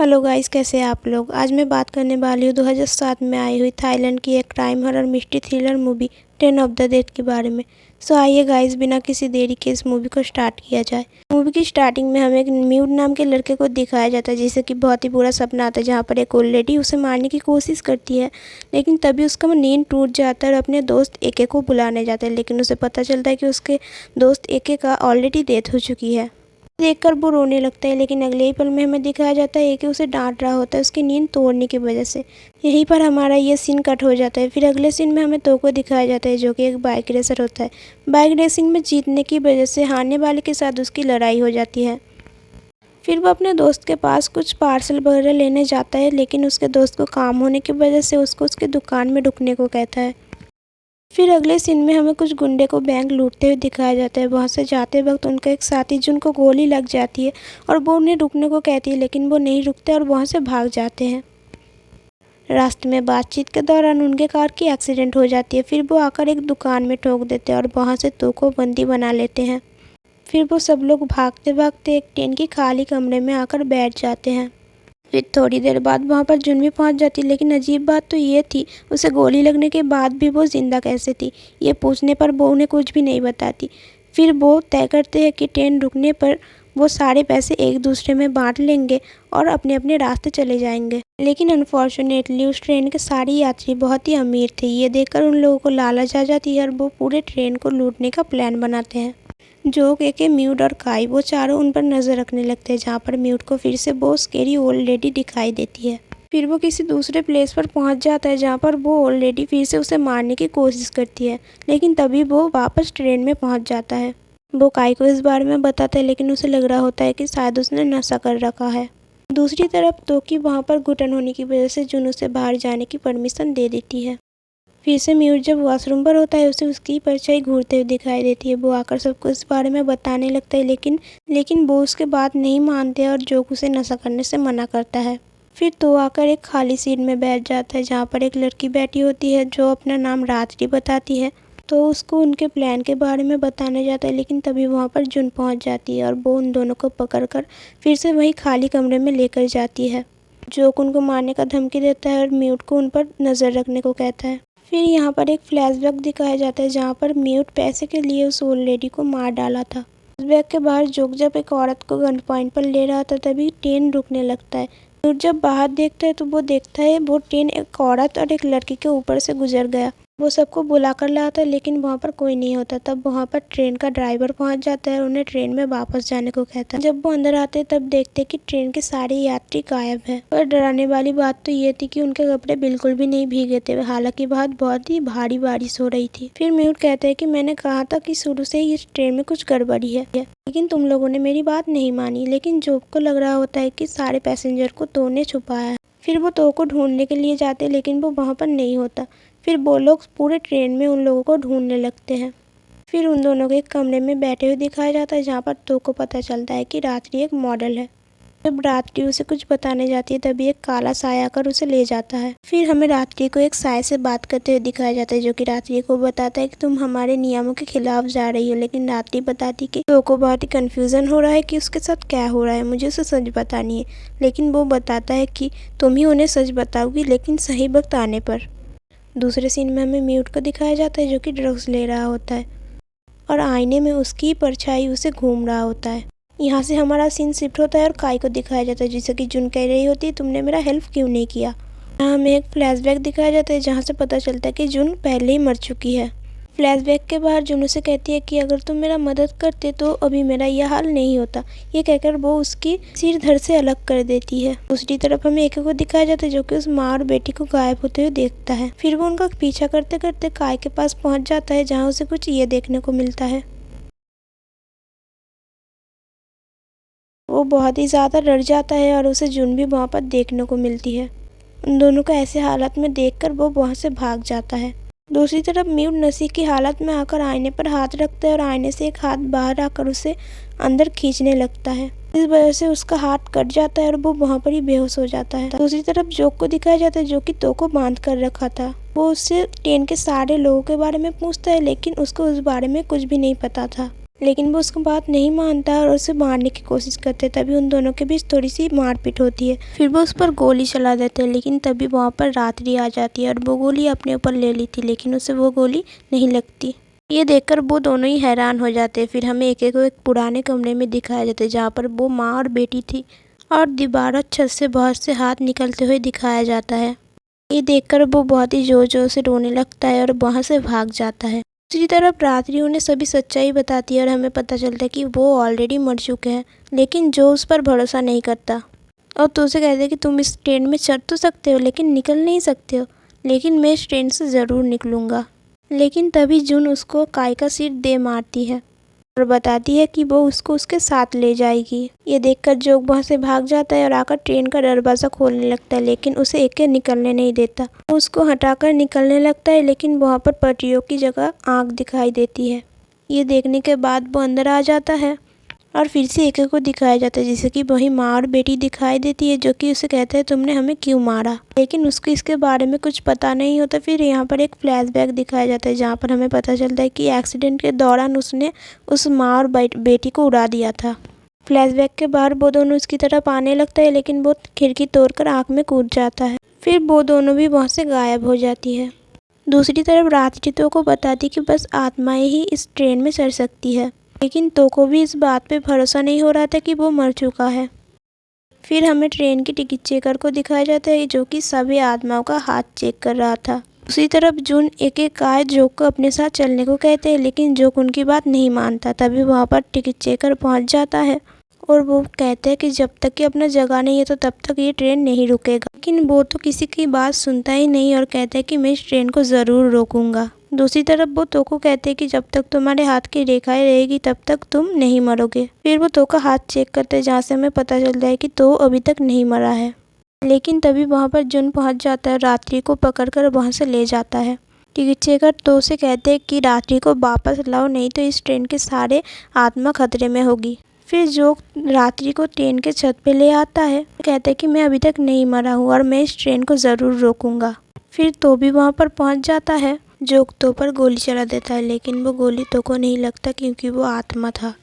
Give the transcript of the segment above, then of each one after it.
Hello guys, कैसे हैं आप लोग। आज मैं बात करने वाली हूँ 2007 में आई हुई थाईलैंड की एक crime horror mystery thriller movie 10 of the dead के बारे में। सो आइए गाइस, बिना किसी देरी के इस मूवी को स्टार्ट किया जाए। मूवी की स्टार्टिंग में हमें एक म्यूट नाम के लड़के को दिखाया जाता है, जिसे कि बहुत ही बुरा सपना आता है, जहाँ पर एक ओल्ड लेडी उसे मारने की कोशिश करती है। लेकिन तभी उसका नींद टूट जाता है और अपने दोस्त एके को बुलाने जाता है। लेकिन उसे पता चलता है कि उसके दोस्त एके का ऑलरेडी डेथ हो चुकी है। देखकर वो रोने लगता है, लेकिन अगले ही पल में हमें दिखाया जाता है कि उसे डांट रहा होता है उसकी नींद तोड़ने की वजह से। यहीं पर हमारा ये सीन कट हो जाता है। फिर अगले सीन में हमें को दिखाया जाता है, जो कि एक बाइक रेसर होता है। बाइक रेसिंग में जीतने की वजह से हारने वाले के साथ उसकी लड़ाई हो जाती है। फिर वो अपने दोस्त के पास कुछ पार्सल वगैरह लेने जाता है, लेकिन उसके दोस्त को काम होने की वजह से उसको उसके दुकान में रुकने को कहता है। फिर अगले सीन में हमें कुछ गुंडे को बैंक लूटते हुए दिखाया जाता है। वहाँ से जाते वक्त उनका एक साथी जिनको गोली लग जाती है और वो उन्हें रुकने को कहती है, लेकिन वो नहीं रुकते और वहाँ से भाग जाते हैं। रास्ते में बातचीत के दौरान उनके कार की एक्सीडेंट हो जाती है। फिर वो आकर एक दुकान में ठोक देते हैं और वहाँ से को बंदी बना लेते हैं। फिर वो सब लोग भागते भागते एक ट्रेन की खाली कमरे में आकर बैठ जाते हैं। फिर थोड़ी देर बाद वहाँ पर जुन भी पहुँच जाती, लेकिन अजीब बात तो ये थी, उसे गोली लगने के बाद भी वो जिंदा कैसे थी। ये पूछने पर वो उन्हें कुछ भी नहीं बताती। फिर वो तय करते हैं कि ट्रेन रुकने पर वो सारे पैसे एक दूसरे में बांट लेंगे और अपने अपने रास्ते चले जाएंगे। लेकिन अनफॉर्चुनेटली उस ट्रेन के सारे यात्री बहुत ही अमीर थे। ये देखकर उन लोगों को लालच आ जाती है और वो पूरे ट्रेन को लूटने का प्लान बनाते हैं। जो के म्यूट और काई वो चारों उन पर नज़र रखने लगते हैं, जहाँ पर म्यूट को फिर से वो स्केरी ओल्ड लेडी दिखाई देती है। फिर वो किसी दूसरे प्लेस पर पहुँच जाता है, जहाँ पर वो ओल्ड लेडी फिर से उसे मारने की कोशिश करती है। लेकिन तभी वो वापस ट्रेन में पहुँच जाता है। वो काई को इस बारे में बताता है, लेकिन उसे लग रहा होता है कि शायद उसने नशा कर रखा है। दूसरी तरफ तोकी वहाँ पर घुटन होने की वजह से जुन उसे बाहर जाने की परमिशन दे देती है। फिर से म्यूट जब वॉशरूम पर होता है, उसे उसकी परछाई घूरते हुए दिखाई देती है। वो आकर सबको इस बारे में बताने लगता है, लेकिन वो उसके बात नहीं मानते और जोक उसे नशा करने से मना करता है। फिर तो आकर एक खाली सीट में बैठ जाता है, जहाँ पर एक लड़की बैठी होती है जो अपना नाम रात्रि बताती है। तो उसको उनके प्लान के बारे में बताने जाता है, लेकिन तभी वहाँ पर जुन पहुँच जाती है और वो उन दोनों को पकड़कर फिर से वही खाली कमरे में लेकर जाती है। जोक उनको मारने का धमकी देता है और म्यूट को उन पर नज़र रखने को कहता है। फिर यहाँ पर एक फ्लैशबैक दिखाया जाता है, जहाँ पर म्यूट पैसे के लिए उस ओल्ड लेडी को मार डाला था। फ्लैशबैक के बाहर जोक जब एक औरत को गन पॉइंट पर ले रहा था, तभी ट्रेन रुकने लगता है। म्यूट जब बाहर देखता है तो वो देखता है वो ट्रेन एक औरत और एक लड़की के ऊपर से गुजर गया। वो सबको बुला कर लाता है, लेकिन वहाँ पर कोई नहीं होता। तब वहाँ पर ट्रेन का ड्राइवर पहुँच जाता है और उन्हें ट्रेन में वापस जाने को कहता है। जब वो अंदर आते हैं तब देखते हैं कि ट्रेन के सारे यात्री गायब हैं। और डराने वाली बात तो ये थी कि उनके कपड़े बिल्कुल भी नहीं भीगे थे, हालांकि बाहर बहुत ही भारी बारिश हो रही थी। फिर म्यूट कहते हैं कि मैंने कहा था कि शुरू से ही इस ट्रेन में कुछ गड़बड़ी है, लेकिन तुम लोगों ने मेरी बात नहीं मानी। लेकिन जोक को लग रहा होता है कि सारे पैसेंजर को तो ने छुपाया है। फिर वो तो को ढूंढने के लिए जाते, लेकिन वो वहाँ पर नहीं होता। फिर वो लोग पूरे ट्रेन में उन लोगों को ढूंढने लगते हैं। फिर उन दोनों को एक कमरे में बैठे हुए दिखाया जाता है, जहाँ पर तो को पता चलता है कि रात्रि एक मॉडल है। जब रात्रि उसे कुछ बताने जाती है, तभी एक काला साया आकर उसे ले जाता है। फिर हमें रात्रि को एक साय से बात करते हुए दिखाया जाता है, जो कि रात्रि को बताता है कि तुम हमारे नियमों के खिलाफ जा रही हो। लेकिन रात्रि बताती कि तो को बहुत ही कन्फ्यूजन हो रहा है कि उसके साथ क्या हो रहा है, मुझे उसे सच बतानी है। लेकिन वो बताता है कि तुम ही उन्हें सच बताओगी, लेकिन सही वक्त आने पर। दूसरे सीन में हमें म्यूट को दिखाया जाता है, जो कि ड्रग्स ले रहा होता है और आईने में उसकी परछाई उसे घूम रहा होता है। यहाँ से हमारा सीन शिफ्ट होता है और काई को दिखाया जाता है, जिसे कि जुन कह रही होती है तुमने मेरा हेल्प क्यों नहीं किया। यहाँ हमें एक फ्लैशबैक दिखाया जाता है, जहाँ से पता चलता है कि जुन पहले ही मर चुकी है। फ्लैशबैक के बाद जुन उसे कहती है कि अगर तुम मेरा मदद करते तो अभी मेरा यह हाल नहीं होता। ये कहकर वो उसकी सिर धड़ से अलग कर देती है। दूसरी तरफ हमें एक को दिखाया जाता है, जो कि उस माँ और बेटी को गायब होते हुए देखता है। फिर वो उनका पीछा करते करते काय के पास पहुंच जाता है, जहाँ उसे कुछ ये देखने को मिलता है। वो बहुत ही ज़्यादा डर जाता है और उसे जुन भी वहाँ पर देखने को मिलती है। उन दोनों को ऐसे हालत में देखकर वो वहाँ से भाग जाता है। दूसरी तरफ म्यूट नशे की हालत में आकर आईने पर हाथ रखता है और आईने से एक हाथ बाहर आकर उसे अंदर खींचने लगता है। इस वजह से उसका हाथ कट जाता है और वो वहाँ पर ही बेहोश हो जाता है। दूसरी तरफ जोक को दिखाया जाता है, जो कि तो को बांध कर रखा था। वो उससे ट्रेन के सारे लोगों के बारे में पूछता है, लेकिन उसको उस बारे में कुछ भी नहीं पता था। लेकिन वो उसकी बात नहीं मानता है और उसे मारने की कोशिश करते हैं। तभी उन दोनों के बीच थोड़ी सी मारपीट होती है। फिर वो उस पर गोली चला देते हैं, लेकिन तभी वहाँ पर रात्रि आ जाती है और वो गोली अपने ऊपर ले ली थी, लेकिन उसे वो गोली नहीं लगती। ये देखकर वो दोनों ही हैरान हो जाते हैं। फिर हमें एक पुराने कमरे में दिखाया जाता है जहाँ पर वो माँ और बेटी थी, और दीवार छत से बहुत से हाथ निकलते हुए दिखाया जाता है। ये देखकर वो बहुत ही जोर जोर से रोने लगता है और वहाँ से भाग जाता है। दूसरी तरफ रात्रि उन्हें सभी सच्चाई बताती है और हमें पता चलता है कि वो ऑलरेडी मर चुके हैं, लेकिन जो उस पर भरोसा नहीं करता और तो उसे कहते हैं कि तुम इस ट्रेन में चढ़ तो सकते हो लेकिन निकल नहीं सकते हो, लेकिन मैं इस ट्रेन से ज़रूर निकलूँगा। लेकिन तभी जून उसको काय का सिर दे मारती है और बताती है कि वो उसको उसके साथ ले जाएगी। ये देखकर जोग वहाँ से भाग जाता है और आकर ट्रेन का दरवाज़ा खोलने लगता है, लेकिन उसे एके निकलने नहीं देता। वो उसको हटाकर निकलने लगता है, लेकिन वहाँ पर पटरियों की जगह आग दिखाई देती है। ये देखने के बाद वो अंदर आ जाता है और फिर से एके को दिखाया जाता है, जैसे कि वही माँ और बेटी दिखाई देती है, जो कि उसे कहता है तुमने हमें क्यों मारा, लेकिन उसको इसके बारे में कुछ पता नहीं होता। फिर यहाँ पर एक फ्लैशबैक दिखाया जाता है जहाँ पर हमें पता चलता है कि एक्सीडेंट के दौरान उसने उस माँ और बेटी को उड़ा दिया था। फ्लैशबैक के बाहर वो दोनों उसकी तरफ आने लगता है, लेकिन वो खिड़की तोड़कर आग में कूद जाता है। फिर वो दोनों भी वहाँ से गायब हो जाती है। दूसरी तरफ रात्रि को बताती कि बस आत्माएं ही इस ट्रेन में चढ़ सकती है, लेकिन को भी इस बात पे भरोसा नहीं हो रहा था कि वो मर चुका है। फिर हमें ट्रेन की टिकट चेकर को दिखाया जाता है, जो कि सभी आत्माओं का हाथ चेक कर रहा था। दूसरी तरफ जून एक काय जोक को अपने साथ चलने को कहते हैं, लेकिन जोक उनकी बात नहीं मानता। तभी वहाँ पर टिकट चेकर पहुँच जाता है और वो कहते हैं कि जब तक कि अपना जगह नहीं है तो तब तक ये ट्रेन नहीं रुकेगा, लेकिन वो तो किसी की बात सुनता ही नहीं और कहता है कि मैं इस ट्रेन को ज़रूर रोकूंगा। दूसरी तरफ वो को कहते हैं कि जब तक तुम्हारे हाथ की रेखाएं रहेगी तब तक तुम नहीं मरोगे। फिर वो का हाथ चेक करते हैं, जहाँ से हमें पता चलता है कि अभी तक नहीं मरा है। लेकिन तभी वहाँ पर जुन पहुँच जाता है, रात्रि को पकड़कर वहाँ से ले जाता है। टिकट चेकर से कहते हैं कि रात्रि को वापस लाओ, नहीं तो इस ट्रेन के सारे आत्मा खतरे में होगी। फिर जो रात्रि को ट्रेन के छत पे ले आता है, कहता है कि मैं अभी तक नहीं मरा हूँ और मैं इस ट्रेन को ज़रूर रोकूंगा। फिर भी वहाँ पर पहुँच जाता है, जो पर गोली चला देता है, लेकिन वो गोली को नहीं लगता क्योंकि वो आत्मा था।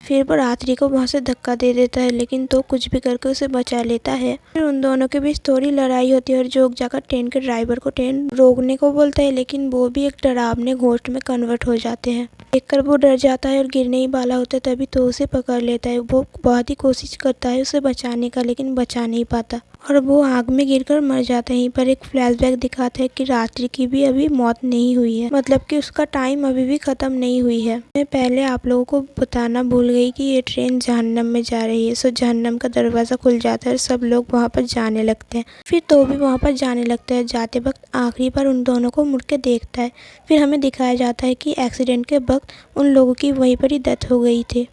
फिर वो रात्रि को वहाँ से धक्का दे देता है, लेकिन कुछ भी करके उसे बचा लेता है। फिर उन दोनों के बीच थोड़ी लड़ाई होती है और जोग जाकर ट्रेन के ड्राइवर को ट्रेन रोकने को बोलता है, लेकिन वो भी एक डरावने घोस्ट में कन्वर्ट हो जाते हैं। देखकर वो डर जाता है और गिरने ही वाला होता है, तभी उसे पकड़ लेता है। वो बहुत ही कोशिश करता है उसे बचाने का, लेकिन बचा नहीं पाता और वो आग में गिरकर मर जाता है। यहीं पर एक फ्लैशबैक दिखाता है कि रात्रि की भी अभी मौत नहीं हुई है, मतलब कि उसका टाइम अभी भी खत्म नहीं हुई है। मैं पहले आप लोगों को बताना भूल गई कि ये ट्रेन जहन्नम में जा रही है। सो जहन्नम का दरवाज़ा खुल जाता है और सब लोग वहाँ पर जाने लगते हैं। फिर भी वहाँ पर जाने लगता है। जाते वक्त आखिरी बार उन दोनों को मुड़ के देखता है। फिर हमें दिखाया जाता है कि एक्सीडेंट के वक्त उन लोगों की वहीं पर ही डेथ हो गई थी।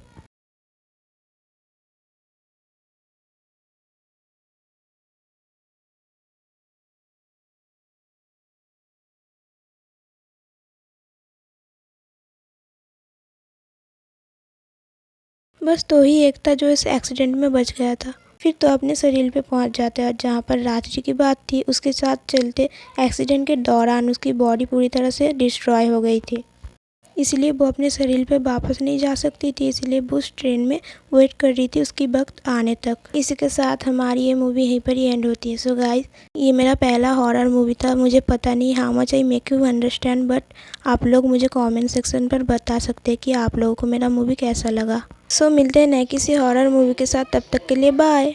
बस ही एक था जो इस एक्सीडेंट में बच गया था। फिर अपने शरीर पे पहुंच जाता है और जहाँ पर रात्रि की बात थी उसके साथ चलते एक्सीडेंट के दौरान उसकी बॉडी पूरी तरह से डिस्ट्रॉय हो गई थी, इसलिए वो अपने शरीर पे वापस नहीं जा सकती थी। इसलिए वो उस ट्रेन में वेट कर रही थी उसकी वक्त आने तक। इसी के साथ हमारी ये मूवी यहीं पर ही एंड होती है। सो गाइस, ये मेरा पहला हॉरर मूवी था। मुझे पता नहीं how much I make you understand, but आप लोग मुझे कमेंट सेक्शन पर बता सकते हैं कि आप लोगों को मेरा मूवी कैसा लगा। सो मिलते हैं नए किसी हॉरर मूवी के साथ, तब तक के लिए बाय।